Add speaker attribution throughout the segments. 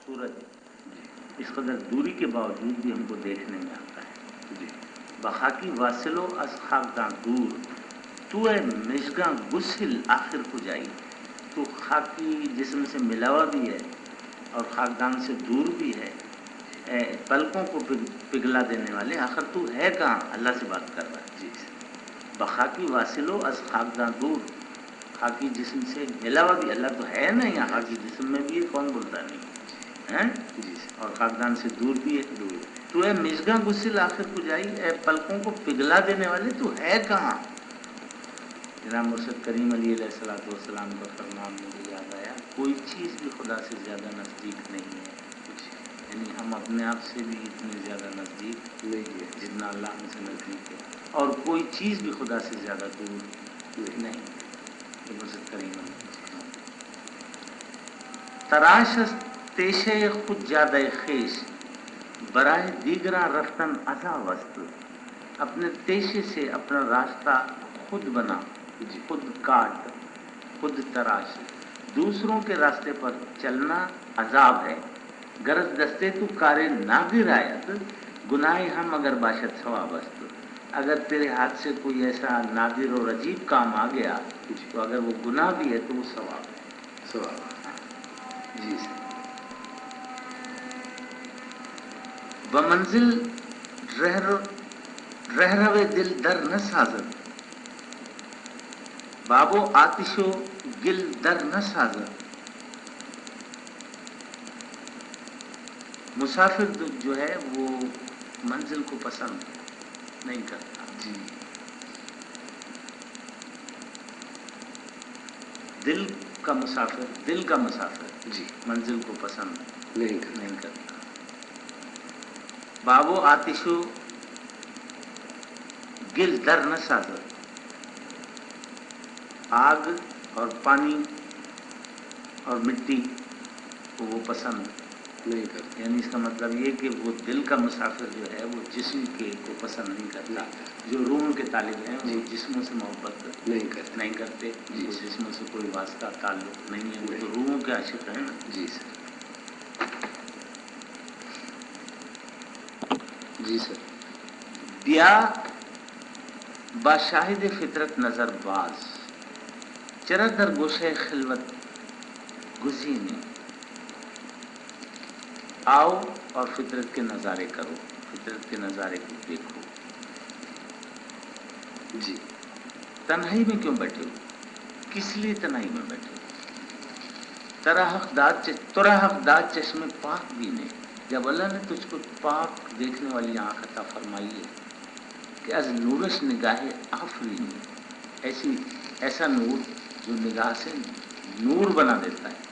Speaker 1: سورج اس قدر دوری کے باوجود بھی ہم کو دیکھنے میں آتا ہے. بخاکی واصلو از خاکداں دور تو اے مشگاں گسل آخر کو جائی. تو خاکی جسم سے ملا ہوا بھی ہے اور خاکدان سے دور بھی ہے. پلکوں کو پگھلا دینے والے آخر تو ہے کہاں؟ اللہ سے بات کر رہا ہے. بخاکی واصلو از خاکداں دور، خاکی جسم سے ملا ہوا بھی، اللہ تو ہے نا یہاں، خاکی جسم میں بھی ہے، کون بولتا نہیں ہے، اور خاکدان سے دور بھی ہے. تو اے مشگاں گسل آخر کو جائی، اے پلکوں کو پگھلا دینے والے تو ہے کہاں؟ جناب مرشد کریم علیہ الصلوۃ والسلام کا فرمان مجھے یاد آیا، کوئی چیز بھی خدا سے زیادہ نزدیک نہیں ہے. یعنی ہم اپنے آپ سے بھی اتنے زیادہ نزدیک نہیں ہے جتنا اللہ ہم سے نزدیک ہے، اور کوئی چیز بھی خدا سے زیادہ دور نہیں. یہ مرشد کریم علیہ السلام. تراش از تیشے خود زیادہ خیش برائے دیگراں رفتن ازا وست. اپنے تیشے سے اپنا راستہ خود بنا، خود کاٹ، خود تراش. دوسروں کے راستے پر چلنا عذاب ہے. غرض دستے تو کارے ناگر آیت گناہ ہم اگر باشد ثواب است. اگر تیرے ہاتھ سے کوئی ایسا نادر اور عجیب کام آ گیا تو اگر وہ گناہ بھی ہے تو وہ ثواب ہے. ثواب. جی سر. بمنزل رہ روے دل در نہ سازد، بابو آتش و گل در نہ سازد. مسافر جو ہے وہ منزل کو پسند نہیں کرتا. جی. دل کا مسافر جی منزل کو پسند نہیں کرتا. بابو آتش و گل در نہ سازد، آگ اور پانی اور مٹی کو وہ پسند نہیں کرتا. یعنی اس کا مطلب یہ کہ وہ دل کا مسافر جو ہے وہ جسم کے کو پسند نہیں کرتا. جو روحوں کے طالب ہیں وہ جسموں سے محبت نہیں کرتے. جسموں سے کوئی واسطہ تعلق نہیں ہے، وہ تو روحوں کے عاشق ہیں نا. جی سر. جی سر. بیا با شاہد فطرت نظر باز چرا در گوشے خلوت گزینے. آؤ اور فطرت کے نظارے کرو، فطرت کے نظارے کو دیکھو. جی. تنہائی میں کیوں بیٹھے ہو؟ کس لیے تنہائی میں بیٹھے ہو؟ ترا حق داد چشم پاک بینے. جب اللہ نے تجھ کو پاک دیکھنے والی آنکھ عطا فرمائی ہے کہ از نورش نگاہ آفرینی، ایسا نور جو نگاہ سے نور بنا دیتا ہے،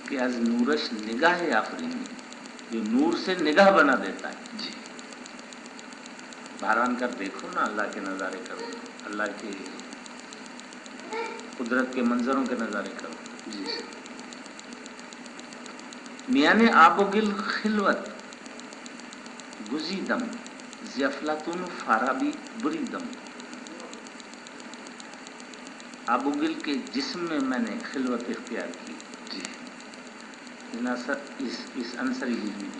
Speaker 1: کہ از نورش نگاہ آفرینی، جو نور سے نگاہ بنا دیتا ہے. جی. بہران کر دیکھو نا، اللہ کے نظارے کرو، اللہ کے قدرت کے منظروں کے نظارے کرو. جی سر. میاں نے آب و گل خلوت گزیدم ز افلاطون فارابی بریدم. آب و گل کے جسم میں نے خلوت اختیار کی. جی. اس انصری وجود.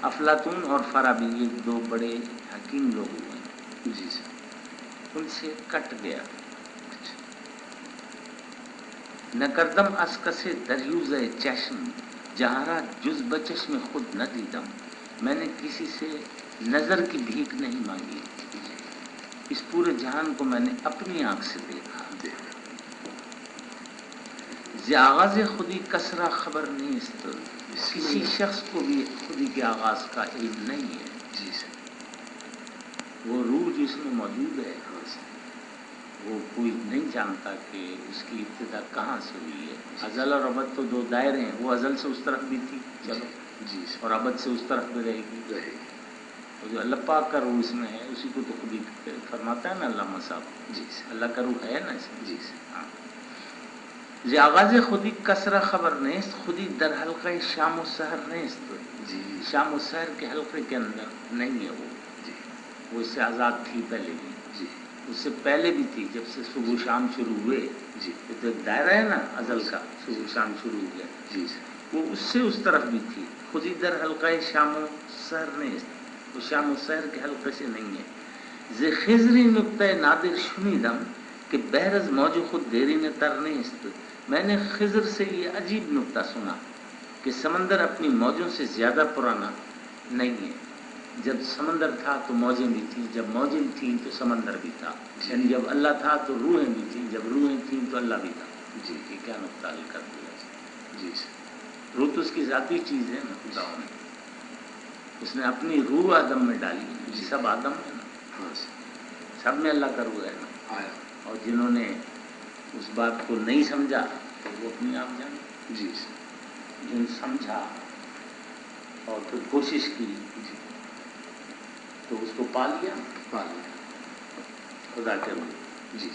Speaker 1: افلاطون اور فارابی یہ دو بڑے حکیم لوگ ہوئے. جی سر. ان سے کٹ گیا. نہ کردم از کسے دریوزہ چشم جہارا جز بچشم خود نہ دیدم. میں نے کسی سے نظر کی بھیک نہیں مانگی، اس پورے جہان کو میں نے اپنی آنکھ سے دیکھا. ز آغاز خودی کسرا خبر نیست. کسی شخص کو بھی خودی کے آغاز کا علم نہیں ہے. جی سر. وہ روح جو اس میں موجود ہے وہ کوئی نہیں جانتا کہ اس کی ابتدا کہاں سے ہوئی ہے. ازل اور ابد تو دو دائرے ہیں، وہ ازل سے اس طرف بھی تھی، چلو جی، اور ابد سے اس طرف بھی رہے گی. اور جو اللہ پاک کا روح اس میں ہے اسی کو تو خود ہی فرماتا ہے نا علامہ صاحب. جی سر. اللہ کا روح ہے نا اس میں. جی سر. ہاں. ز آغاز خودی کسرا خبر نیست خودی در حلقہ شام و سحر نیست. جی. شام و سحر کے حلقے کے اندر نہیں ہے وہ. جی. وہ اس سے آزاد تھی پہلے بھی. جی. اس سے پہلے بھی تھی، جب سے صبح شام شروع ہوئے.
Speaker 2: جی
Speaker 1: یہ تو ایک دائرہ ہے نا ازل کا، صبح شام شروع ہو گیا.
Speaker 2: جی
Speaker 1: وہ اس سے اس طرف بھی تھی. خودی در حلقہ شام و سحر نے وہ شام و سحر کے حلقے سے نہیں ہے. ز خضری نقطۂ نادر شنیدم کہ بہرز موج خود دیری نے تر نیست. میں نے خضر سے یہ عجیب نقطہ سنا کہ سمندر اپنی موجوں سے زیادہ پرانا نہیں ہے. جب سمندر تھا تو موجیں بھی تھیں، جب موجیں تھیں تو سمندر بھی تھا. یعنی جب اللہ تھا تو روحیں بھی تھیں، جب روحیں تھیں تو اللہ بھی تھا. جی یہ کیا نقطہ حل کر دیا.
Speaker 2: جی
Speaker 1: روح تو اس کی ذاتی چیز ہے نا. خدا نے اس نے اپنی روح آدم میں ڈالی. جی سب آدم ہے نا.
Speaker 2: ہاں
Speaker 1: سب میں اللہ کا روح ہے نا.
Speaker 2: آیا.
Speaker 1: اور جنہوں نے اس بات کو نہیں سمجھا تو وہ اپنے آپ جانے.
Speaker 2: جی
Speaker 1: جن سمجھا اور پھر کوشش کی
Speaker 2: جی
Speaker 1: تو اس کو پا لیا. خدا کے روح.
Speaker 2: جی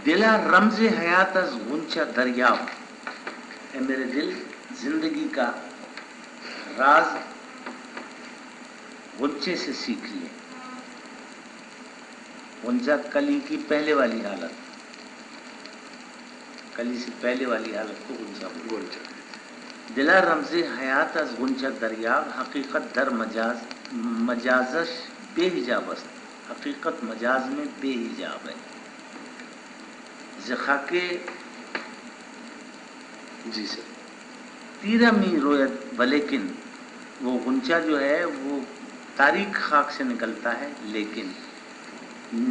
Speaker 1: دلا رمز حیات از غنچہ دریاب. اے میرے دل، زندگی کا راز غنچے سے سیکھ لے. غنچہ کلی کی پہلے والی حالت، کلی سے پہلے والی حالت کو غنچہ بولتے ہیں. دلا رمز حیات از غنچہ دریاب. حقیقت در مجازش بے حجاب است. حقیقت مجاز میں بے حجاب ہے. زخاکے
Speaker 2: جی سر.
Speaker 1: تیرہ می رویت ولیکن، وہ غنچہ جو ہے وہ تاریک خاک سے نکلتا ہے، لیکن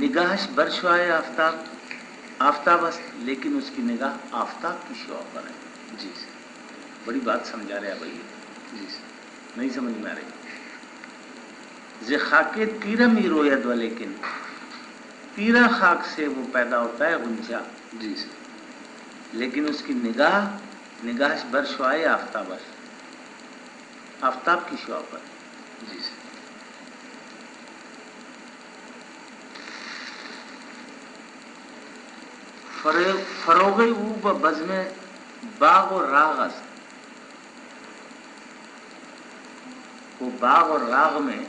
Speaker 1: نگاہش برشوائے آفتاب. آفتاب است، لیکن اس کی نگاہ آفتاب کی شعاع پر ہے.
Speaker 2: جی سر.
Speaker 1: بڑی بات سمجھا رہے بھائی.
Speaker 2: جی سر.
Speaker 1: نہیں سمجھ میں آ رہی. ز خاکے تیرہ می رویت ولیکن، تیرہ خاک سے وہ پیدا ہوتا ہے غنچہ.
Speaker 2: جی سر.
Speaker 1: لیکن اس کی نگاہش برشوائے آفتاب است، آفتاب کی شعاع پر.
Speaker 2: جی سر.
Speaker 1: فروغ او بزم باغ و راغ است. وہ باغ اور راغ میں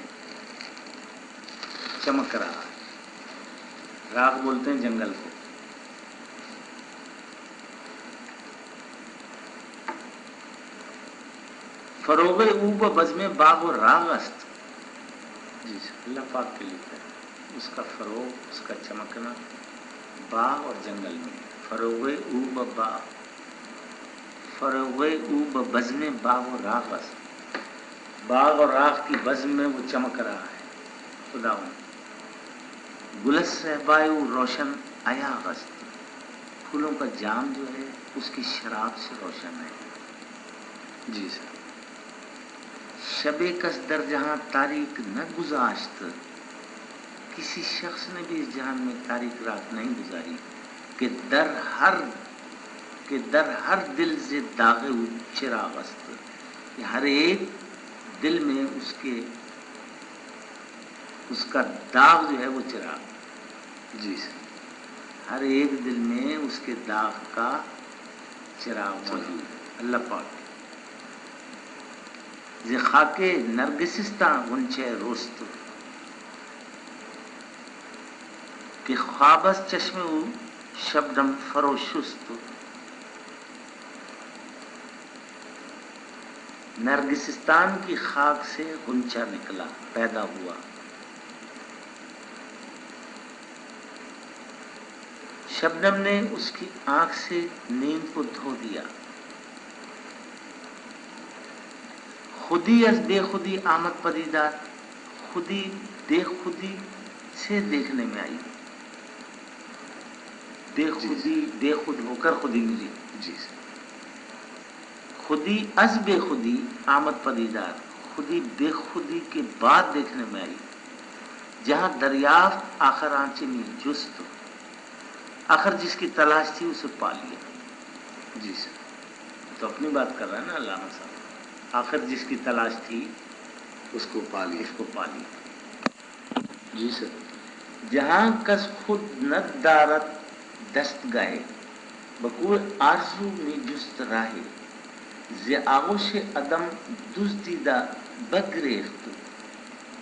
Speaker 1: چمک رہا ہے. راغ بولتے ہیں جنگل کو. فروغ او بزم باغ و راغ است. جی اللہ پاک کے لیے اس کا فروغ، اس کا چمکنا باغ اور جنگل میں. فروغ او بزم باغ و راغ است. باغ اور راغ کی بزم میں وہ چمک رہا ہے. خدا گلس صحبائے روشن ایاغ است. پھولوں کا جام جو ہے اس کی شراب سے روشن ہے.
Speaker 2: جی سر.
Speaker 1: شب کس در جہاں تاریک نہ گذاشت. کسی شخص نے بھی اس جہان میں تاریک رات نہیں گزاری. کہ در ہر دل سے داغ چراغ است. کہ ہر ایک دل میں اس کا داغ جو ہے وہ چراغ.
Speaker 2: جی سر.
Speaker 1: ہر ایک دل میں اس کے داغ کا چراغ موجود ہے. اللہ پاک ز خاکے نرگسستاں غنچہ رست. کہ خوابس چشم او شبنم فروشست. نرگسستان کی خاک سے غنچہ نکلا، پیدا ہوا. شبنم نے اس کی آنکھ سے نیند کو دھو دیا. خودی از بے خودی آمد پدیدار. خودی بے خودی سے دیکھنے میں آئی. بے خودی بے خود ہو کر خودی ملی.
Speaker 2: جی سر.
Speaker 1: خودی از بے خودی آمد پدیدار. خودی بے خودی کے بعد دیکھنے میں آئی. جہاں دریافت آخر آنچے میں جست. آخر جس کی تلاش تھی اسے پا لیا.
Speaker 2: جی سر.
Speaker 1: تو اپنی بات کر رہا ہے نا علامہ صاحب. آخر جس کی تلاش تھی
Speaker 2: اس کو پا لیا. جی سر.
Speaker 1: جہاں کس خود نہ دارت دست گاہے. بکوع آرزو میں جست راہے. ز آغوش عدم دزدیدہ بگریخت.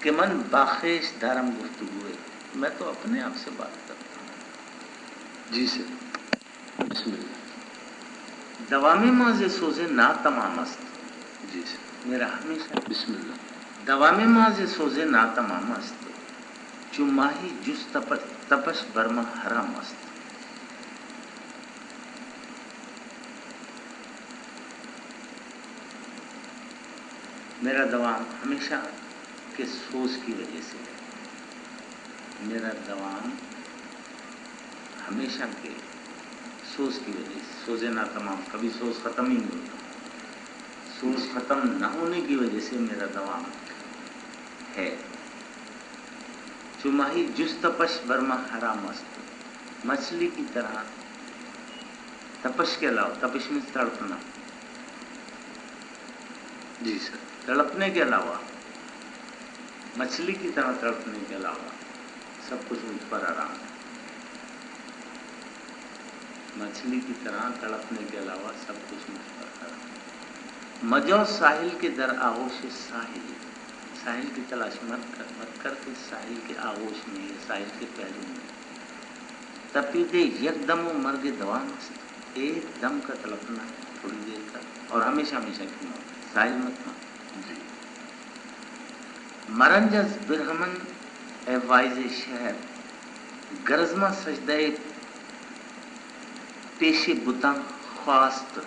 Speaker 1: کہ من باخیش دارم گفتگو ہے، میں تو اپنے آپ سے بات کرتا ہوں.
Speaker 2: جی سر. بسم اللہ.
Speaker 1: دوام ماض سوزے نا تمام است.
Speaker 2: جی سر.
Speaker 1: میرا ہمیشہ
Speaker 2: بسم اللہ.
Speaker 1: دوام ماض سوزے نا تمام است، چو ماہی جز تپش برما حرام است. میرا دوام ہمیشہ کے سوز کی وجہ سے ہے. میرا دوام ہمیشہ کے سوز کی وجہ سے، سوزے نا تمام، کبھی سوز ختم ہی نہیں ہوتا. سوز ختم نہ ہونے کی وجہ سے میرا دوام ہے. چماہی جز تپش برما حرام است، مچھلی کی طرح تپش کے علاوہ، تپش میں تڑپنا،
Speaker 2: جی سر.
Speaker 1: تڑپنے کے علاوہ، مچھلی کی طرح تڑپنے کے علاوہ سب کچھ مجھ پر حرام ہے. مچھلی کی طرح تڑپنے کے علاوہ سب کچھ مجھ پر حرام ہے. مجو ساحل کے در آغوش ساحل، ساحل کی تلاش مت کر کے ساحل کے آغوش میں یا ساحل کے پہلو میں. تپیدے یک دم و مرگ دوام است، ایک دم کا تڑپنا تھوڑی دیر کا اور ہمیشہ ہمیشہ کی موت. ساحل مت مان.
Speaker 2: جی.
Speaker 1: مرنجز برہمن اے وائز شہر، گرزما سجدہ پیش بتاں خواست.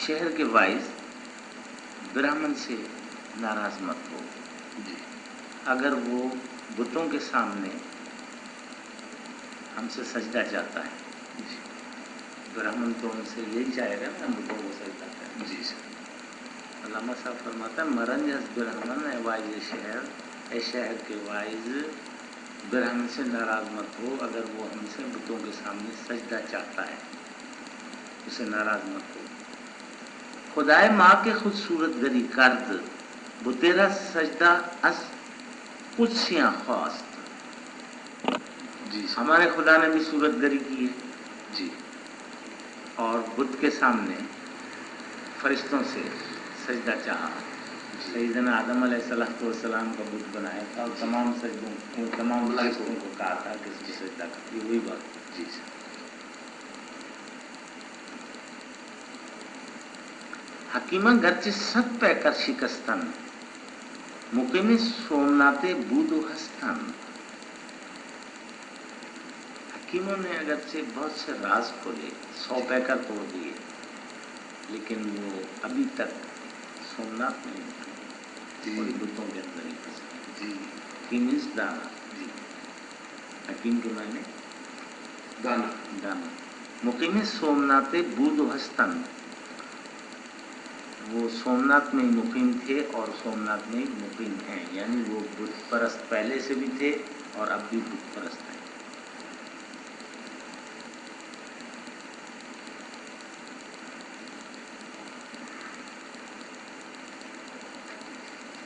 Speaker 1: شہر کے وائز برہمن سے ناراض مت ہو.
Speaker 2: جی.
Speaker 1: اگر وہ بتوں کے سامنے ہم سے سجدہ چاہتا ہے،
Speaker 2: جی.
Speaker 1: برہمن تو ہم سے یہی چاہے گا نا، ہم بتوں کو سجدہ کریں.
Speaker 2: جی سر.
Speaker 1: علامہ صاحب فرماتا ہے مرنجز برہمن اے وائز شہر، اے شہر کے وائز برہمن سے ناراض مت ہو. اگر وہ ہم سے بتوں کے سامنے سجدہ چاہتا ہے، اسے ناراض مت ہو. خدائے ماں کے خود صورت گری کرد، وہ تیرا سجدہ از قدسیاں خواست.
Speaker 2: جی سر.
Speaker 1: ہمارے خدا نے بھی صورت گری کی ہے
Speaker 2: جی.
Speaker 1: اور بت کے سامنے فرشتوں سے سجدہ چاہا. سیدنا آدم علیہ السلام کا بت بنایا تھا اور تمام سجدوں، تمام فرشتوں کو کہا تھا کہ اس کی سجدہ کرتی. وہی بات.
Speaker 2: جی سر.
Speaker 1: حکیمہ گرچہ ست پہ کر شکستن، مقیم سومناتے بود و ہستن. حکیموں نے اگرچہ بہت سے راز کھولے، 100 پیکر توڑ دیے، لیکن وہ ابھی تک سومنات میں تھوڑی بتوں کے اندر ہی پھنسے.
Speaker 2: جی.
Speaker 1: حکیم از دانا.
Speaker 2: جی.
Speaker 1: حکیم کے معنی
Speaker 2: دانا.
Speaker 1: دانا. مقیم سومناتے بود و ہستن، وہ سومنات میں مقیم تھے اور سومنات میں مقیم ہیں، یعنی وہ بت پرست پہلے سے بھی تھے اور اب بھی بت پرست ہیں.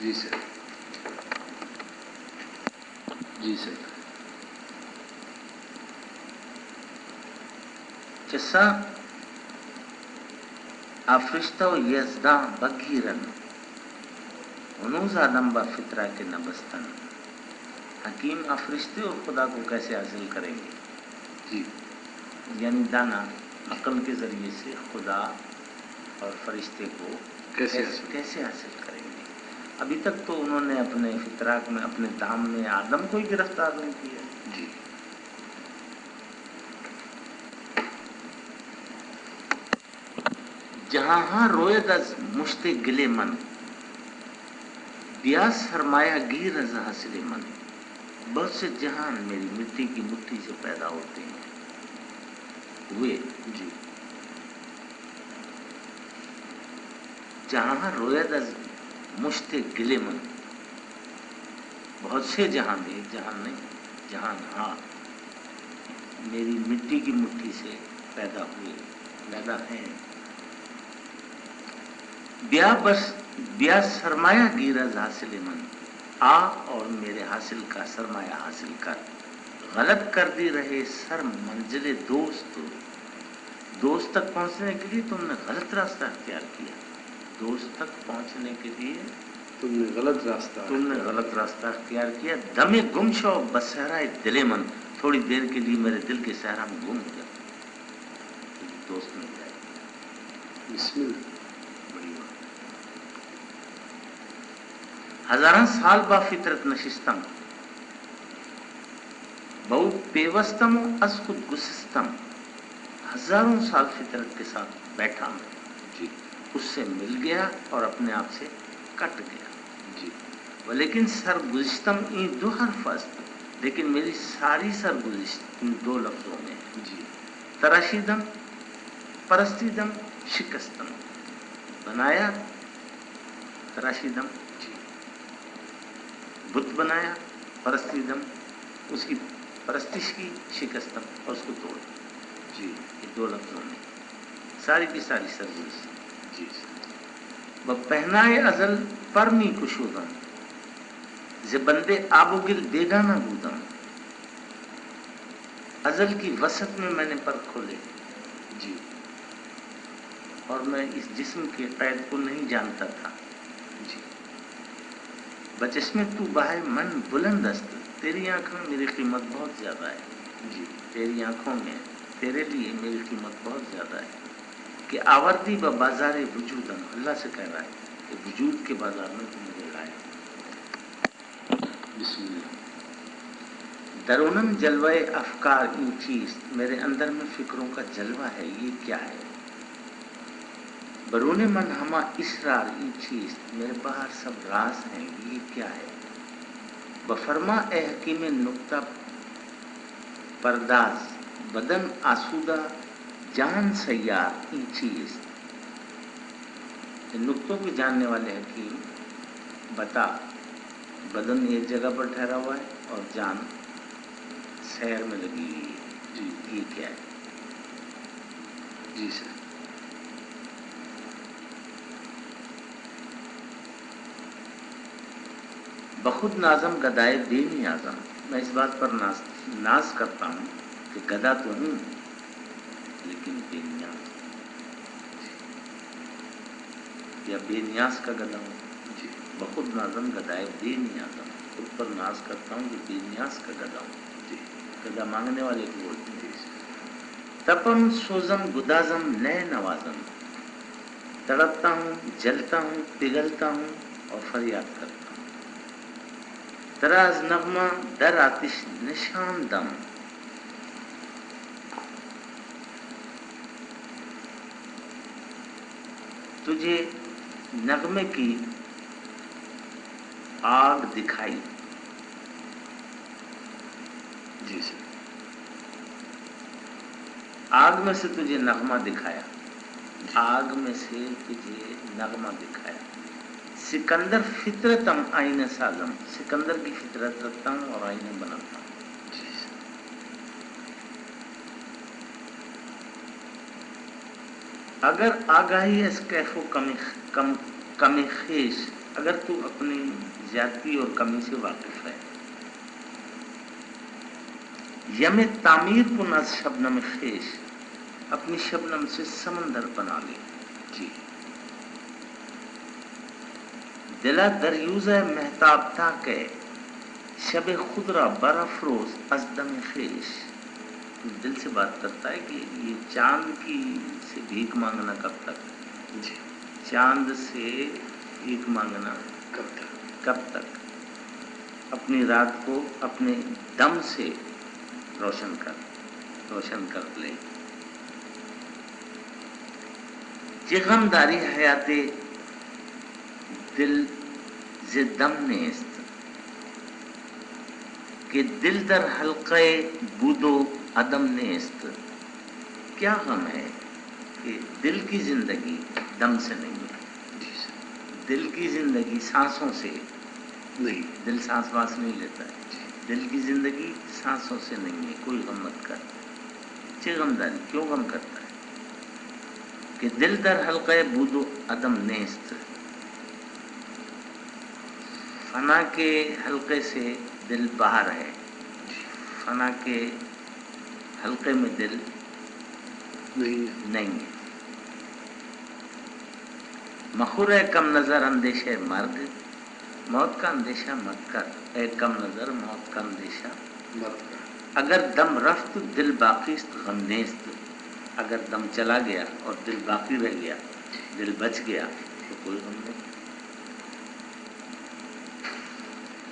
Speaker 2: جی سر. جی سر.
Speaker 1: چسا آفرشتہ و یزداں بگیرن، ہنوز آدم با فطرہ کے نبستن. حکیم آفرشتے اور خدا کو کیسے حاصل کریں گے؟
Speaker 2: جی.
Speaker 1: یعنی دانا عقل کے ذریعے سے خدا اور فرشتے کو کیسے حاصل کریں گے؟ ابھی تک تو انہوں نے اپنے فطرات میں، اپنے دام میں آدم کو ہی گرفتار نہیں کیا.
Speaker 2: جی.
Speaker 1: جہاں ہاں روید از مشت گلے من، بیا سرمایہ گیر از حاصل من. بہت سے جہان میری مٹی کی مٹھی سے پیدا ہوتے ہیں، ہوئے.
Speaker 2: جی.
Speaker 1: جہاں روید از مشت گلے من، بہت سے جہان، ایک جہان نہیں، جہان ہاں میری مٹی کی مٹھی سے پیدا ہوئے، پیدا ہیں. بیا سرمایہ گیر از حاصل من، آ اور میرے حاصل کا سرمایہ حاصل کر. غلط کر دی رہے سر منزل دوست، دوست تک پہنچنے کے لیے تم نے غلط راستہ اختیار کیا. دوست تک پہنچنے کے لیے
Speaker 2: تم نے غلط
Speaker 1: راستہ اختیار کیا. دم گم شو بصحرائے دل من, تھوڑی دیر کے لیے میرے دل کے صحرا میں گم ہو جا, دوست مل جائے.
Speaker 2: بسم اللہ.
Speaker 1: بڑی بات. ہزاراں سال با فطرت نشستم, بہو پیوستم از خود گسستم. ہزاروں سال فطرت کے ساتھ بیٹھا میں,
Speaker 2: جی
Speaker 1: اس سے مل گیا اور اپنے آپ سے کٹ گیا.
Speaker 2: جی
Speaker 1: لیکن سرگزشتم این دو حرف است, لیکن میری ساری سرگزشت ان دو لفظوں میں ہے.
Speaker 2: جی
Speaker 1: تراشیدم, پرستیدم, شکستم. بنایا, تراشیدم,
Speaker 2: جی
Speaker 1: بت بنایا, پرستیدم, اس کی پرستش کی, شکستم, اور اس کو توڑ.
Speaker 2: جی
Speaker 1: یہ دو لفظوں میں ساری کی ساری سرگزشت.
Speaker 2: جی
Speaker 1: پہنائے ازل پر می کشودم, ز بندے آب و گل بیگانہ بودم. ازل کی وسط میں نے پر کھولے,
Speaker 2: جی
Speaker 1: اور میں اس جسم کے قید کو نہیں جانتا تھا.
Speaker 2: جی
Speaker 1: بچشمے تو بہائے من بلند است, تیری آنکھوں میں میری قیمت بہت زیادہ ہے.
Speaker 2: جی
Speaker 1: تیری آنکھوں میں تیرے لیے میری قیمت بہت زیادہ ہے. کہ آوردی با بازار وجودم, اللہ سے کہہ رہا ہے کہ وجود کے بازار میں تو مجھے لائے.
Speaker 2: بسم اللہ.
Speaker 1: درونم جلوہ افکار این چیز, میرے اندر میں فکروں کا جلوہ ہے, یہ کیا ہے. برون من ہما اسرار این چیز, میرے باہر سب راز ہیں, یہ کیا ہے. بفرما اے حکیم نکتہ پرداز, بدن آسودہ جان سیار این چیز. ان نکتوں کو جاننے والے حکیم بتا, بدن ایک جگہ پر ٹھہرا ہوا ہے اور جان سیر میں لگی ہوئی ہے,
Speaker 2: جی
Speaker 1: یہ کیا ہے.
Speaker 2: جی سر.
Speaker 1: بخود نازم گدائے بے نیازم, میں اس بات پر ناز کرتا ہوں کہ گدا تو ہوں لیکن بے نیاز, یا بے نیاز کا گدا ہوں.
Speaker 2: جی
Speaker 1: بخود نازم گدائے بے نیازم, خود پر ناز کرتا ہوں کہ بے نیاز کا گدا ہوں.
Speaker 2: جی
Speaker 1: گدا مانگنے والے کو بولتے ہیں.
Speaker 2: جی سر.
Speaker 1: تپم سوزم گدازم نئے نوازم, تڑپتا ہوں, جلتا ہوں, پگھلتا ہوں اور فریاد کرتا ہوں. تراز نغمہ در آتش نشان دم, تجھے نغمے کی آگ دکھائی.
Speaker 2: جی سر.
Speaker 1: آگ میں سے تجھے نغمہ دکھایا, آگ میں سے تجھے نغمہ دکھایا. سکندر فطرتم آئینہ سازم, سکندر کی فطرت رکھتا ہوں اور آئینے بناتا ہوں.
Speaker 2: جی سر.
Speaker 1: اگر آگاہی اس کیف و کمی خیش, اگر تو اپنی زیادتی اور کمی سے واقف ہے. یم تعمیر کن از شبنم خیش, اپنی شبنم سے سمندر بنا لے.
Speaker 2: جی
Speaker 1: دلا دریوزہ مہتاب تا کہ, شب خود را برافروز از دم خیش. دل سے بات کرتا ہے کہ یہ چاند کی سے بھیک مانگنا کب تک,
Speaker 2: جی
Speaker 1: چاند سے بھیک مانگنا کب تک. اپنی رات کو اپنے دم سے روشن کر لے. چه غمداری حیات دل ز دم نیست, کہ دل در حلقہ بود و عدم نیست. کیا غم ہے کہ دل کی زندگی دم سے نہیں ہے.
Speaker 2: جی سر.
Speaker 1: دل کی زندگی سانسوں سے
Speaker 2: نہیں.
Speaker 1: دل سانس واس نہیں لیتا ہے. دل کی زندگی سانسوں سے نہیں ہے. کوئی غم مت کر. چه غمداری, کیوں غم کرتا ہے, کہ دل در حلقہ بود و عدم نیست, فنا کے حلقے سے دل باہر ہے. فنا کے حلقے میں دل نہیں ہے. مخور کم نظر اندیش مرگ, موت کا اندیشہ مت کر اے کم نظر، موت کا اندیشہ
Speaker 2: مت کر،
Speaker 1: اگر دم رفت دل باقیست غم نیست، اگر دم چلا گیا اور دل باقی رہ گیا، دل بچ گیا تو کوئی غم نہیں۔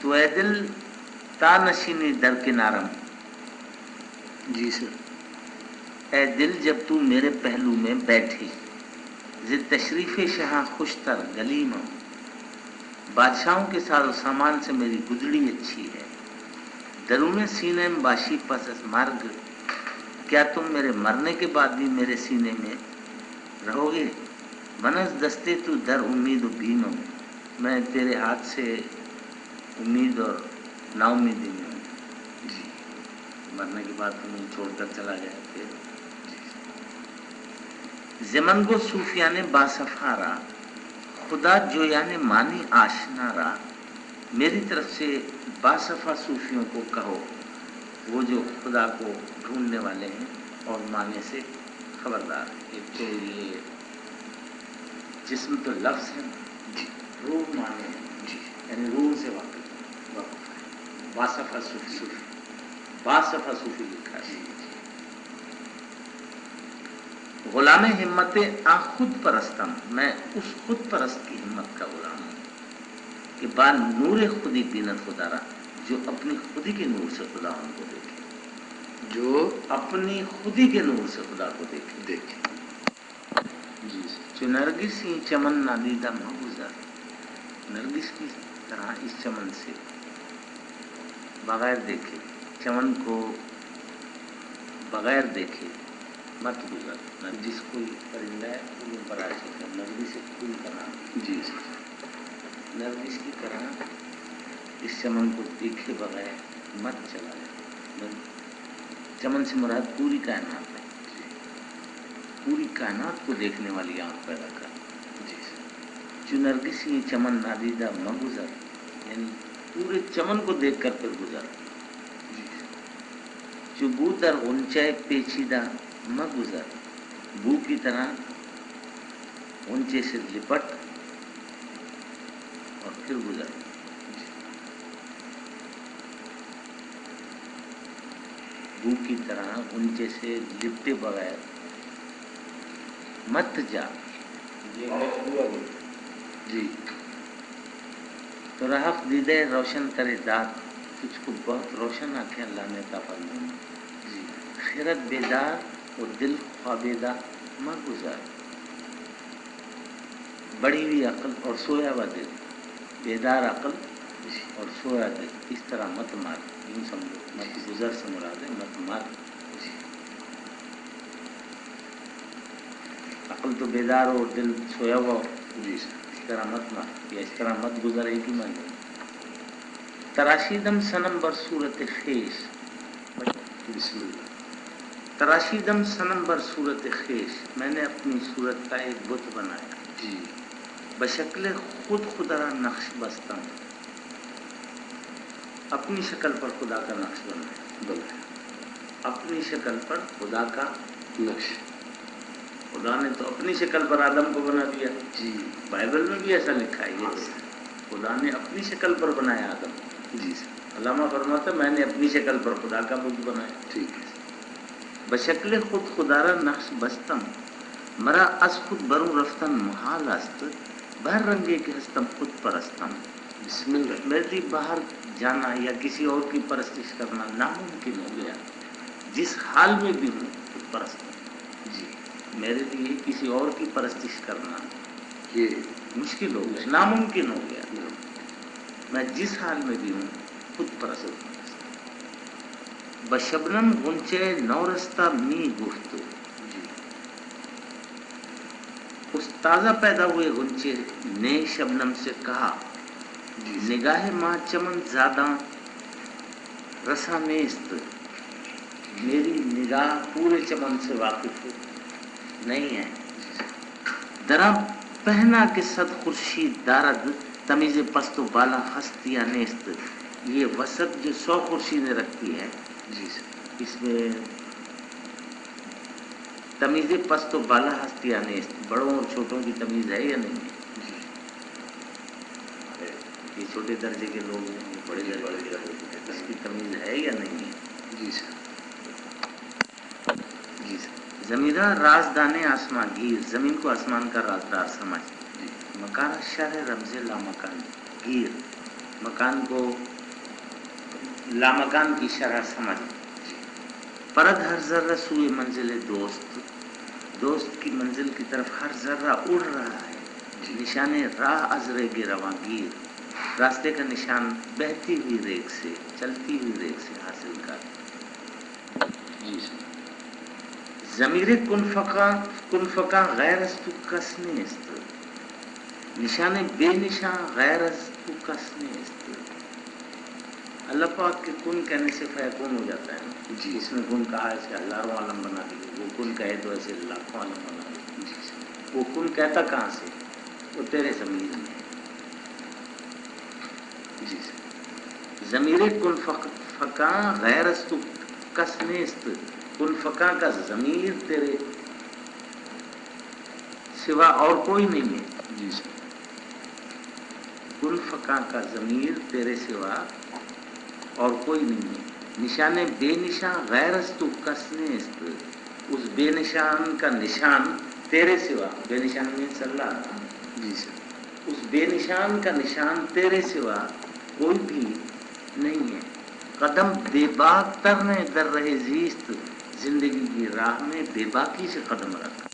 Speaker 1: تو اے دل تا نشینی در کنارم،
Speaker 2: جی سر،
Speaker 1: اے دل جب تو میرے پہلو میں بیٹھی، ز تشریف شہاں خوشتر گلیم، بادشاہوں کے ساز و سامان سے میری گزڑی اچھی ہے، درون سینے میں باشی پس از مرگ، کیا تم میرے مرنے کے بعد بھی میرے سینے میں رہو گے؟ منز دستے تو در امید و بیم، میں تیرے ہاتھ سے امید اور نا امیدی میں ہوں۔
Speaker 2: جی
Speaker 1: مرنے کے بعد تم مجھے چھوڑ کر چلا گیا پھر زمن گو صوفیان باصفارا، خدا جو یعنی مانی آشنا را، میری طرف سے باصفا صوفیوں کو کہو، وہ جو خدا کو ڈھونڈنے والے ہیں اور معنی سے خبردار ہیں۔ ایک تو یہ جسم تو لفظ ہے،
Speaker 2: جی
Speaker 1: روح معنی ہے،
Speaker 2: جی
Speaker 1: یعنی روح سے واقف ہے۔ باصفا صوفی، باصفا صوفی لکھا ہے۔ غلام ہمت آ خود پرستم، میں اس خود پرست کی ہمت کا غلام ہوں کہ بال نور خودی بینت خدا را، جو اپنی خودی کے نور سے خدا ان کو دیکھے،
Speaker 2: جو
Speaker 1: اپنی خودی کے نور سے خدا کو دیکھے۔
Speaker 2: دیکھیں جی سر،
Speaker 1: جو نرگسی چمن نادیدہ محبوزہ، نرگس کی طرح اس چمن سے بغیر دیکھے، چمن کو بغیر دیکھے مت گزر۔ نرگس کوئی پرندہ ہے، پھولوں پر عاشق ہے، نرگس ایک پھول کا نام ہے۔
Speaker 2: جی سر،
Speaker 1: نرگس کی طرح اس چمن کو دیکھے بغیر مت چلا جائے۔ چمن سے مراد پوری کائنات ہے، پوری کائنات کو دیکھنے والی آنکھ پیدا کر۔
Speaker 2: جی سر،
Speaker 1: جو نرگسی چمن نادیدہ مہ گزر، یعنی پورے چمن کو دیکھ کر پھر گزر۔
Speaker 2: جی
Speaker 1: جو بو در غنچہ پیچیدہ مہ گزر، بو کی طرح غنچے سے لپٹ اور پھر گزر۔ بو کی طرح غنچے سے لپٹے بغیر مت جا، یہ ہوا بول
Speaker 2: جی
Speaker 1: تو رحف دیدے روشن کرے داد، تجھ کو بہت روشن آنکھیں اللہ نے عطا فرمائی۔
Speaker 2: جی
Speaker 1: خیرت بیدار اور دل خوابیدہ مہ گزار، بڑھی ہوئی عقل اور سویا ہوا دل، بیدار عقل اور سویا دل، اس طرح مت مار، یوں سمجھو، مت گزر سے مراد ہے مت مار۔ عقل تو بیدار ہو اور دل سویا ہوا ہو،
Speaker 2: جی سر،
Speaker 1: اس طرح مت مار یا اس طرح مت گزر، ایک ہی معنی۔ تراشیدم صنم بر صورت خیش،
Speaker 2: بسم اللہ،
Speaker 1: تراشیدم صنم بر صورت خیش، میں نے اپنی صورت کا ایک بت بنایا،
Speaker 2: جی
Speaker 1: بشکل خود خدا نقش بستم، اپنی شکل پر خدا کا نقش بنایا،
Speaker 2: بنا
Speaker 1: اپنی شکل پر خدا کا
Speaker 2: نقش،
Speaker 1: خدا نے تو اپنی شکل پر آدم کو بنا دیا،
Speaker 2: جی
Speaker 1: بائبل میں بھی ایسا لکھا ہے، یہ خدا نے اپنی شکل پر بنایا آدم،
Speaker 2: جی سر،
Speaker 1: علامہ فرماتا میں نے اپنی شکل پر خدا کا بت بنایا،
Speaker 2: ٹھیک ہے،
Speaker 1: بشکل خود خدا را نقش بستم، مرا از خود برون رفتن محال است، بہر رنگے کے ہستم خود پرستم،
Speaker 2: بسم اللہ،
Speaker 1: میرے لیے باہر جانا یا کسی اور کی پرستش کرنا ناممکن ہو گیا، جس حال میں بھی ہوں خود پرست ہوں،
Speaker 2: جی
Speaker 1: میرے لیے کسی اور کی پرستش کرنا
Speaker 2: یہ
Speaker 1: مشکل ہو گیا، ناممکن ہو گیا، میں جس حال میں بھی ہوں خود پرست ہوں۔ بشبنم غنچے نورستہ می گفت،
Speaker 2: جی
Speaker 1: اس تازہ پیدا ہوئے غنچے نے شبنم سے کہا،
Speaker 2: جی
Speaker 1: نگاہ ماں چمن زیادہ رسا نیست، میری نگاہ پورے چمن سے واقف نہیں ہے، درا پہنا کے صد خورشید دارد، تمیز پست و بالا ہستیاں نیست، یہ وسط جو 100 خورشیدیں رکھتی ہے،
Speaker 2: جی سر،
Speaker 1: اس میں تمیز پست و بالا ہستیاں نیست، بڑوں اور چھوٹوں کی تمیز ہے یا نہیں ہے؟
Speaker 2: جی
Speaker 1: یہ چھوٹے درجے کے لوگ ہیں، یہ بڑے درجے کے لوگ ہیں، اس کی تمیز ہے یا نہیں ہے؟
Speaker 2: جی سر، جی سر،
Speaker 1: زمیندار رازدان آسمان گیر، زمین کو آسمان کا رازدار سمجھ.
Speaker 2: جی
Speaker 1: مکان شرح رمز لامکان گیر، مکان کو لامکان کی شرح سمجھ. پرد ہر ذرہ سوئے منزل دوست، دوست کی منزل کی طرف ہر ذرہ اڑ رہا ہے. نشان راہ از ریگ رواں گیر، راستے کا نشان بہتی ہوئی ریگ سے، چلتی ہوئی ریگ سے حاصل کر.
Speaker 2: جی سر،
Speaker 1: ضمیر کن فقا غیر از تو کس نیست، نشان بے نشان غیر از تو کس نیست. اللہ پاک کے کن کہنے سے فیکون ہو جاتا ہے نا.
Speaker 2: جی.
Speaker 1: اس نے کن کہا ایسے ہزاروں عالم بنا دیے، وہ کن کہے تو ایسے لاکھوں عالم بنا دیے.
Speaker 2: جی سر،
Speaker 1: وہ کن کہتا کہاں سے؟ وہ تیرے ضمیر میں.
Speaker 2: جی سر،
Speaker 1: ضمیر کن فقا غیر از تو کس نیست، کن فقا کا ضمیر تیرے سوا اور کوئی نہیں ہے.
Speaker 2: جی سر،
Speaker 1: کن فقا کا ضمیر تیرے سوا اور کوئی نہیں ہے. نشان بے نشان غیر از تو کس نیست، اس بے نشان کا نشان تیرے سوا، بے نشان میں صلی اللہ،
Speaker 2: جی سر،
Speaker 1: اس بے نشان کا نشان تیرے سوا کوئی بھی نہیں ہے. قدم بے باک ترنے در رہے زیست، زندگی کی راہ میں بے باکی سے قدم رکھ.